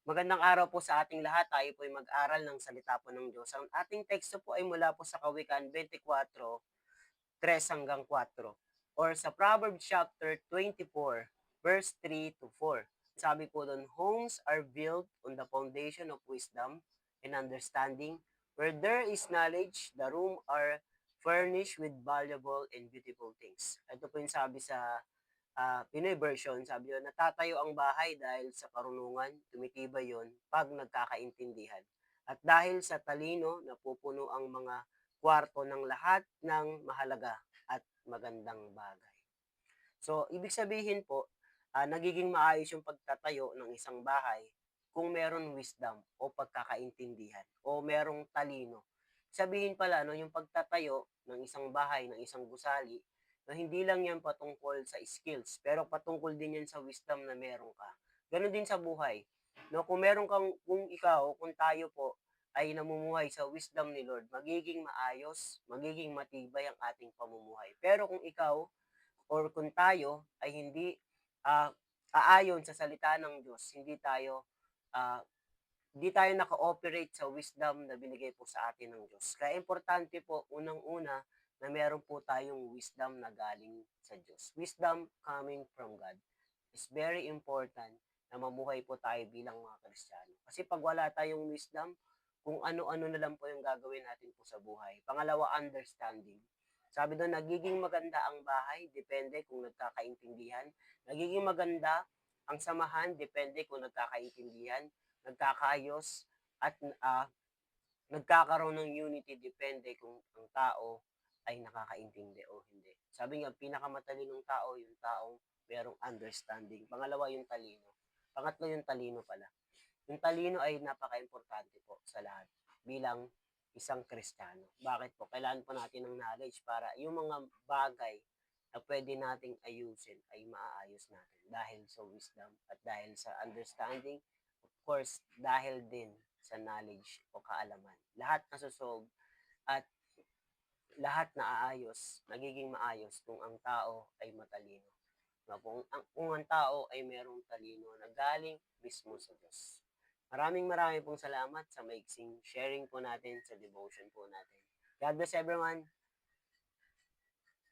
Magandang araw po sa ating lahat. Tayo po ay mag-aral ng salita po ng Diyos. Ang ating teksto po ay mula po sa Kawikaan 24, 3 hanggang 4. Or sa Proverbs chapter 24, verse 3 to 4. Sabi po doon, homes are built on the foundation of wisdom and understanding. Where there is knowledge, the room are furnished with valuable and beautiful things. Ito po yung sabi sa Pinoy version, sabi yun, natatayo ang bahay dahil sa karunungan, tumitibay yon pag nagkakaintindihan. At dahil sa talino, napupuno ang mga kwarto ng lahat ng mahalaga at magandang bagay. So, ibig sabihin po, nagiging maayos yung pagtatayo ng isang bahay kung meron wisdom o pagkakaintindihan o merong talino. Sabihin pala, no, yung pagtatayo ng isang bahay, ng isang gusali, no, hindi lang yan patungkol sa skills, pero patungkol din yan sa wisdom na meron ka. Ganon din sa buhay. No, kung ikaw, kung tayo po, ay namumuhay sa wisdom ni Lord, magiging maayos, magiging matibay ang ating pamumuhay. Pero kung ikaw, or kung tayo ay hindi aayon sa salita ng Diyos, ah, hindi tayo naka-operate sa wisdom na binigay po sa atin ng Diyos. Kaya importante po, unang-una, na meron po tayong wisdom na galing sa Diyos. Wisdom coming from God is very important na mamuhay po tayo bilang mga Kristiyano. Kasi pag wala tayong wisdom, kung ano-ano na lang po yung gagawin natin po sa buhay. Pangalawa, understanding. Sabi doon, nagiging maganda ang bahay, depende kung nagkakaintindihan. Nagiging maganda ang samahan, depende kung nagkakaintindihan, nagkakaayos, at nagkakaroon ng unity, depende kung ang tao ay nakakaintindi o hindi. Sabi nga, pinakamatalinong tao, yung taong merong understanding. Pangalawa, yung talino. Pangatlo, yung talino pala. Yung talino ay napaka-importante po sa lahat bilang isang Kristiyano. Bakit po? Kailangan po natin ng knowledge para yung mga bagay na pwede nating ayusin ay maaayos natin dahil sa wisdom at dahil sa understanding. Of course, dahil din sa knowledge o kaalaman. Lahat nasusolve at lahat na aayos, nagiging maayos kung ang tao ay matalino. Kung ang tao ay merong talino na galing mismo sa Diyos. Maraming pong salamat sa maiksing sharing po natin sa devotion po natin. God bless everyone.